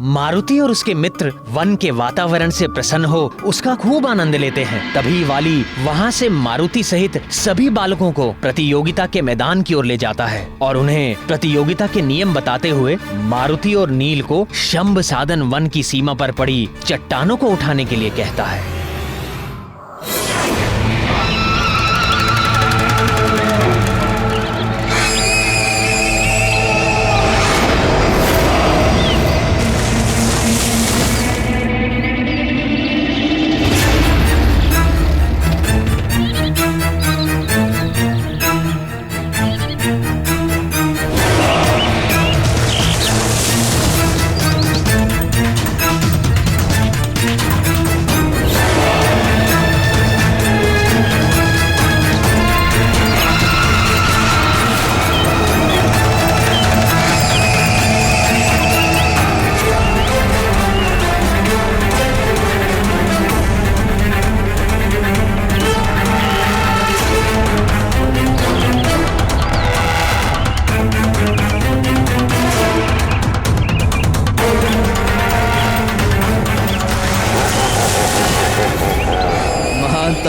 मारुति और उसके मित्र वन के वातावरण से प्रसन्न हो उसका खूब आनंद लेते हैं। तभी वाली वहाँ से मारुति सहित सभी बालकों को प्रतियोगिता के मैदान की ओर ले जाता है और उन्हें प्रतियोगिता के नियम बताते हुए मारुति और नील को शंभ साधन वन की सीमा पर पड़ी चट्टानों को उठाने के लिए कहता है।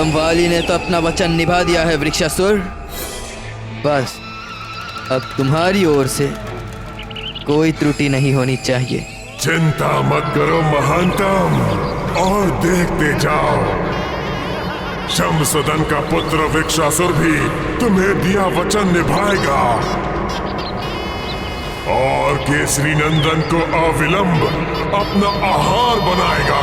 वाली ने तो अपना वचन निभा दिया है वृक्षासुर। बस अब तुम्हारी ओर से कोई त्रुटि नहीं होनी चाहिए। चिंता मत करो महानतम, और देखते जाओ, शंभसदन का पुत्र वृक्षासुर भी तुम्हें दिया वचन निभाएगा और केसरी नंदन को अविलंब अपना आहार बनाएगा।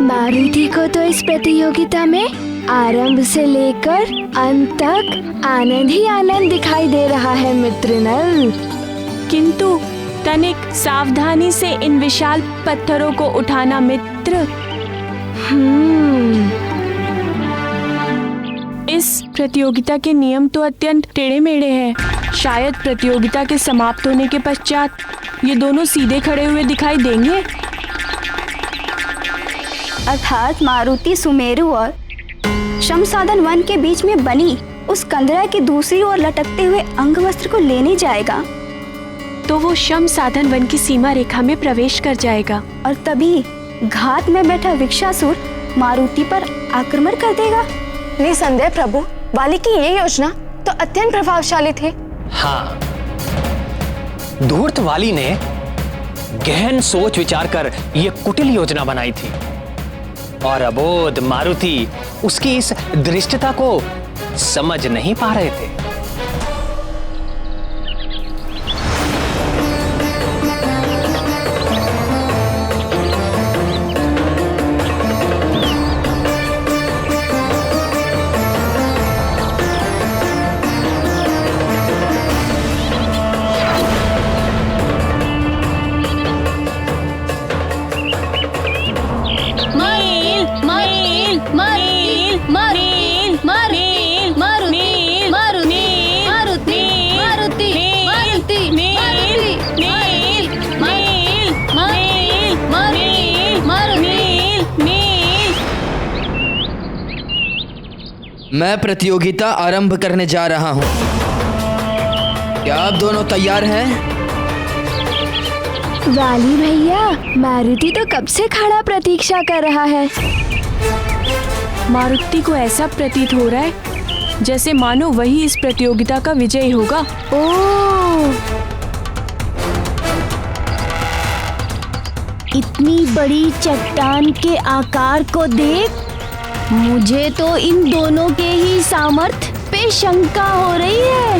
मारुति को तो इस प्रतियोगिता में आरंभ से लेकर अंत तक आनंद ही आनंद दिखाई दे रहा है मित्रनल। किंतु तनिक सावधानी से इन विशाल पत्थरों को उठाना मित्र। इस प्रतियोगिता के नियम तो अत्यंत टेढ़े मेढ़े हैं। शायद प्रतियोगिता के समाप्त होने के पश्चात ये दोनों सीधे खड़े हुए दिखाई देंगे। अर्थात मारुति सुमेरु और शमसादन वन के बीच में बनी उस कंदरा की दूसरी ओर लटकते हुए अंगवस्त्र को लेने जाएगा, तो वो शमसादन वन की सीमा रेखा में प्रवेश कर जाएगा और तभी घात में बैठा वृक्षासुर मारुति पर आक्रमण कर देगा। निसंदेह प्रभु, वाली की ये योजना तो अत्यंत प्रभावशाली थी। हाँ, धूर्त वाली ने गहन सोच विचार कर ये कुटिल योजना बनाई थी और अबोध मारुति उसकी इस दृष्टता को समझ नहीं पा रहे थे। मैं प्रतियोगिता आरंभ करने जा रहा हूं। क्या आप दोनों तैयार हैं? वाली भैया, मारुति तो कब से खड़ा प्रतीक्षा कर रहा है। मारुति को ऐसा प्रतीत हो रहा है जैसे मानो वही इस प्रतियोगिता का विजयी होगा। ओह, इतनी बड़ी चट्टान के आकार को देख मुझे तो इन दोनों के ही सामर्थ्य पे शंका हो रही है।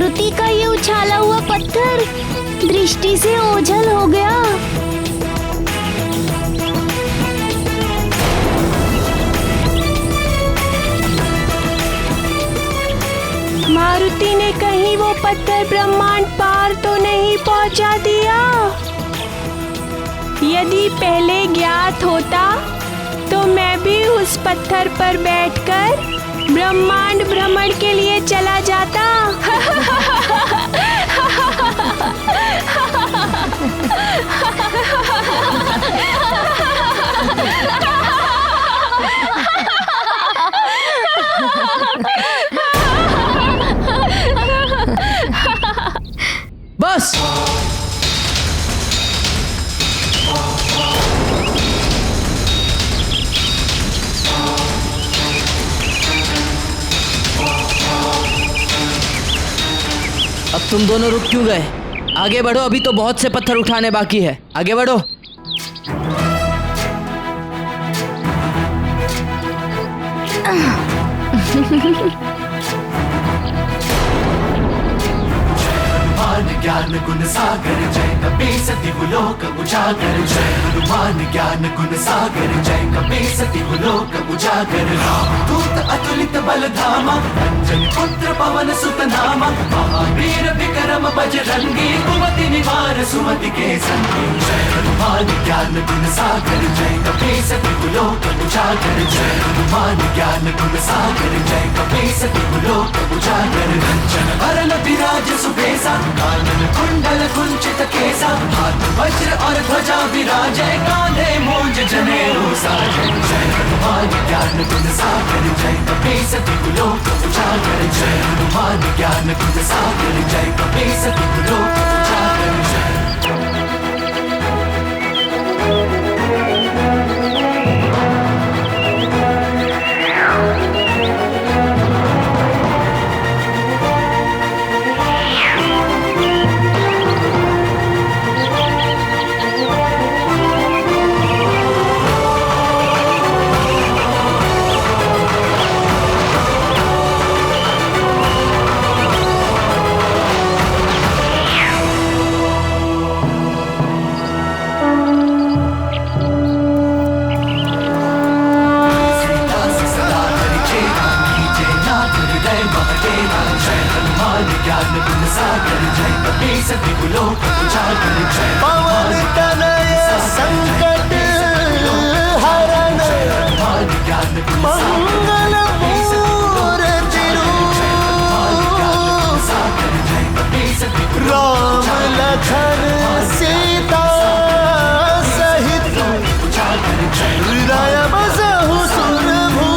मारुति का ये उछाला हुआ पत्थर दृष्टि से ओझल हो गया। मारुति ने कहीं वो पत्थर ब्रह्मांड पार तो नहीं पहुंचा दिया? यदि पहले ज्ञात होता तो मैं भी उस पत्थर पर बैठकर ब्रह्मांड भ्रमण के लिए चला जाता। बस अब तुम दोनों रुक क्यों गए? आगे बढ़ो, अभी तो बहुत से पत्थर उठाने बाकी है। आगे बढ़ो। ज्ञान गुण सागर जय कपी सती लोक उजागर जय हनुमान ज्ञान गुण सागर जय कपी सती लोक उजागर दूत अतुलित बल धामा अंजन पुत्र पवन सुत नामा महावीर विक्रम बजरंगी कुमति निवार सुमति के संगी जय हनुमान ज्ञान गुण सागर जय कपी सती लोक उजागर जय हनुमान ज्ञान गुण सागर जय कपी सती लोक उजागर कंचन वरण विराज सुबेसा कुंडल कुंचित केसा हाथ वज्र और ध्वजा विराजे कांधे मूंज जनेऊ साजे जय हनुमान ज्ञान गुण सागर जय कपी सती लोक उजागर जय हनुमान ज्ञान गुण सागर जय कपी सती लोक उजागर जय। पवन तनय संकट हरण मंगल मूर्ति राम लखन सीता सहित हृदय बसहु सुरभू।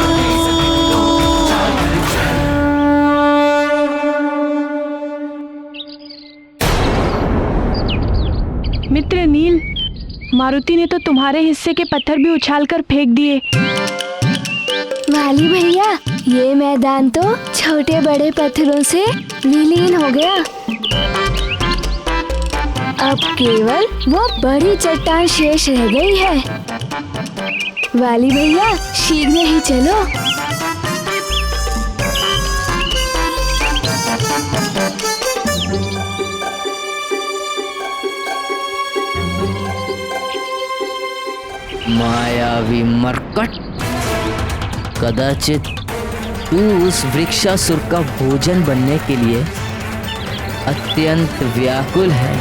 मित्र नील, मारुति ने तो तुम्हारे हिस्से के पत्थर भी उछालकर फेंक दिए। वाली भैया, ये मैदान तो छोटे बड़े पत्थरों से विलीन हो गया। अब केवल वो बड़ी चट्टान शेष रह गई है। वाली भैया, शीघ्र ही चलो। मायावी मरकट, कदाचित तू उस वृक्षासुर का भोजन बनने के लिए अत्यंत व्याकुल है।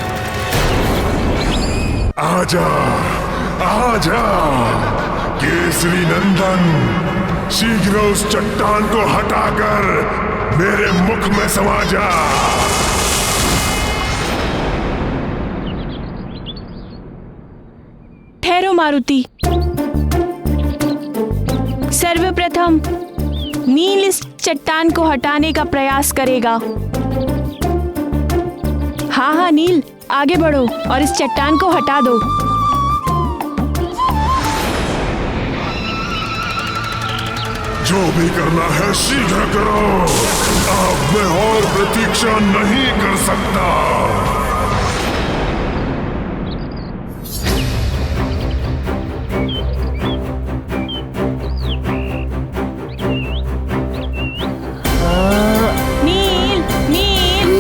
आजा, आजा, केसरी नंदन, शीघ्र उस चट्टान को हटाकर मेरे मुख में समा जा। ठहरो मारुति, सर्वप्रथम नील इस चट्टान को हटाने का प्रयास करेगा। हाँ हाँ नील, आगे बढ़ो और इस चट्टान को हटा दो। जो भी करना है शीघ्र करो, अब मैं और प्रतीक्षा नहीं कर सकता। नील, नील,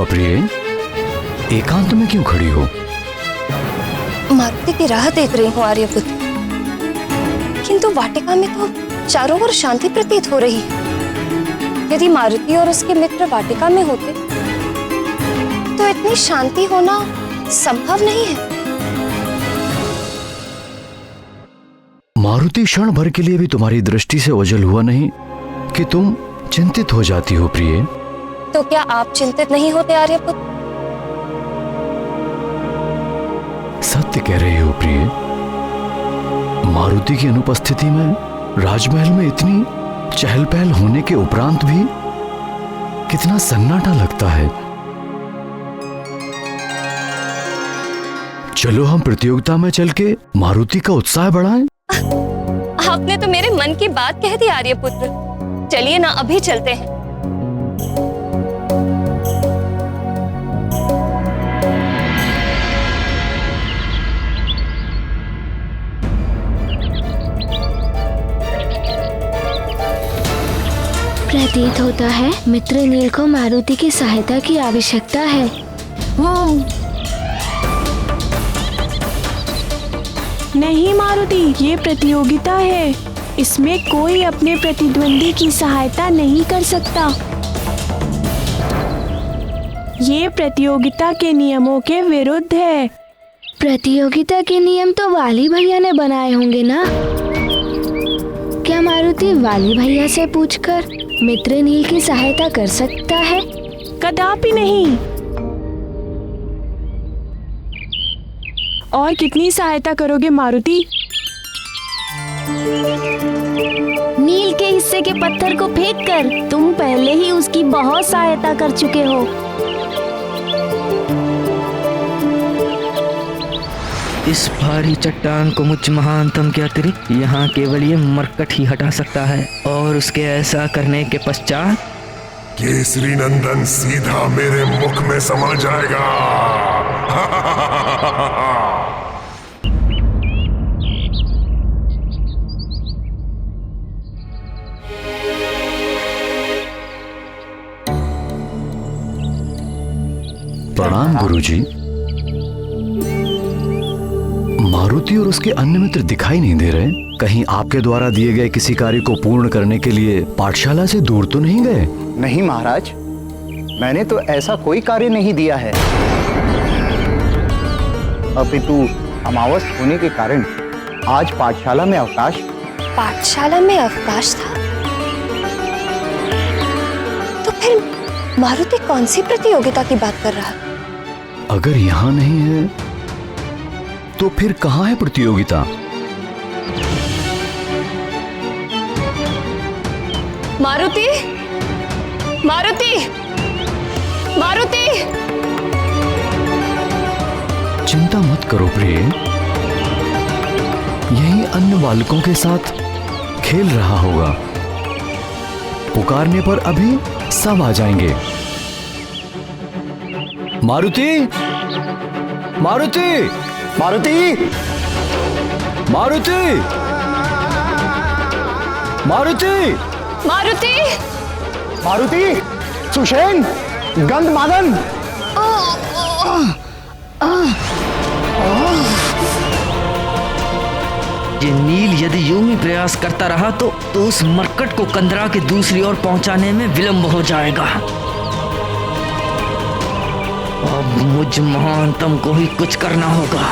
हुआ प्रिय? एकांत में क्यों खड़ी हो? मारुति की राह देख रही हूँ आर्यपुत्र, किंतु वाटिका में तो चारों ओर शांति प्रतीत हो रही है। यदि मारुति और उसके मित्र वाटिका में होते तो इतनी शांति होना संभव नहीं है। मारुति क्षण भर के लिए भी तुम्हारी दृष्टि से ओझल हुआ नहीं कि तुम चिंतित हो जाती हो प्रिय? तो क्या आप चिंतित नहीं होते आर्यपुत्र? सत्य कह रही हो प्रिय। मारुति की अनुपस्थिति में राजमहल में इतनी चहल पहल होने के उपरांत भी कितना सन्नाटा लगता है। चलो हम प्रतियोगिता में चल के मारुति का उत्साह बढ़ाएं। आपने तो मेरे मन की बात कह दी आर्यपुत्र। चलिए ना, अभी चलते हैं। प्रतीत होता है मित्र नील को मारुति की सहायता की आवश्यकता है। नहीं मारुति, ये प्रतियोगिता है। इसमें कोई अपने प्रतिद्वंदी की सहायता नहीं कर सकता। ये प्रतियोगिता के नियमों के विरुद्ध है। प्रतियोगिता के नियम तो वाली भैया ने बनाए होंगे ना? क्या मारुति वाली भैया से पूछकर मित्र नील की सहायता कर सकता है? कदापि नहीं। और कितनी सहायता करोगे मारुति? नील के हिस्से के पत्थर को फेंककर तुम पहले ही उसकी बहुत सहायता कर चुके हो। इस भारी चट्टान को मुझ महानतम के अतिरिक्त यहाँ केवल ये मरकट ही हटा सकता है, और उसके ऐसा करने के पश्चात केसरी नंदन सीधा मेरे मुख में समा जाएगा। प्रणाम गुरुजी। मारुति और उसके अन्य मित्र दिखाई नहीं दे रहे। कहीं आपके द्वारा दिए गए किसी कार्य को पूर्ण करने के लिए पाठशाला से दूर तो नहीं गए? नहीं महाराज, मैंने तो ऐसा कोई कार्य नहीं दिया है। अपितु अमावस होने के कारण आज पाठशाला में अवकाश। पाठशाला में अवकाश था? तो फिर मारुति कौन सी प्रतियोगिता की बात कर रहा है? अगर यहाँ नहीं है तो फिर कहाँ है प्रतियोगिता? मारुति, मारुति, मारुति! चिंता मत करो प्रिय, यही अन्य बालकों के साथ खेल रहा होगा। पुकारने पर अभी सब आ जाएंगे। मारुति, मारुति, मारुति, मारुति, मारुति, मारुति, मारुति, सुषेण, गंधमादन। ये नील यदि यूं ही प्रयास करता रहा तो उस मरकट को कंदरा के दूसरी ओर पहुंचाने में विलंब हो जाएगा। अब मुझ महानतम को ही कुछ करना होगा।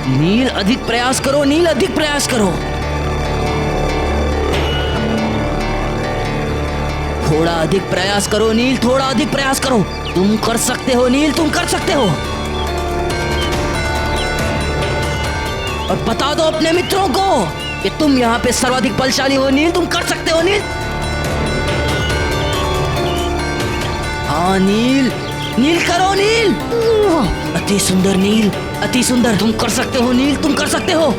नील अधिक प्रयास करो, नील अधिक प्रयास करो। थोड़ा अधिक प्रयास करो नील, थोड़ा अधिक प्रयास करो। तुम कर सकते हो नील, तुम कर सकते हो। और बता दो अपने मित्रों को कि तुम यहाँ पे सर्वाधिक बलशाली हो नील, तुम कर सकते हो नील। हाँ नील, नील करो नील। अति सुंदर नील, अति सुंदर। तुम कर सकते हो नील, तुम कर सकते हो।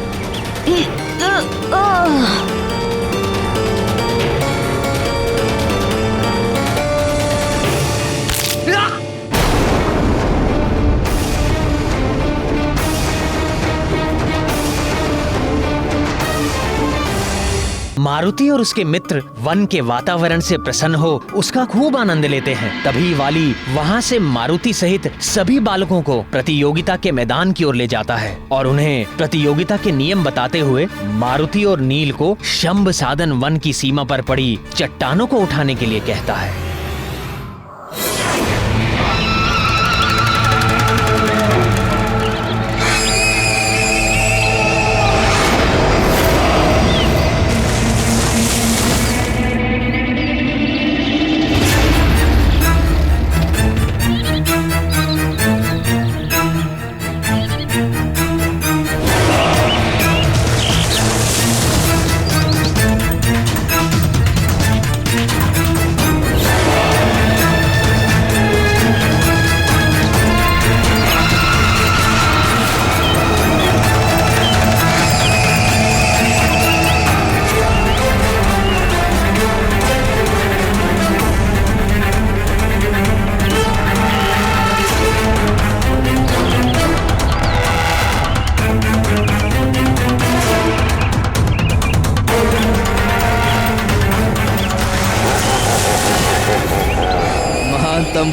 मारुति और उसके मित्र वन के वातावरण से प्रसन्न हो उसका खूब आनंद लेते हैं। तभी वाली वहाँ से मारुति सहित सभी बालकों को प्रतियोगिता के मैदान की ओर ले जाता है और उन्हें प्रतियोगिता के नियम बताते हुए मारुति और नील को शंभ साधन वन की सीमा पर पड़ी चट्टानों को उठाने के लिए कहता है।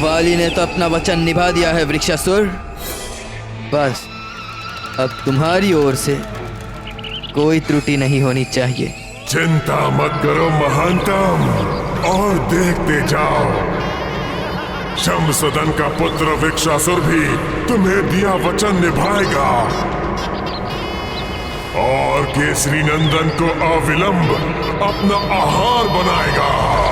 वाली ने तो अपना वचन निभा दिया है वृक्षासुर। बस अब तुम्हारी ओर से कोई त्रुटि नहीं होनी चाहिए। चिंता मत करो महानतम, और देखते जाओ, शंभसदन का पुत्र वृक्षासुर भी तुम्हें दिया वचन निभाएगा और केसरी नंदन को अविलंब अपना आहार बनाएगा।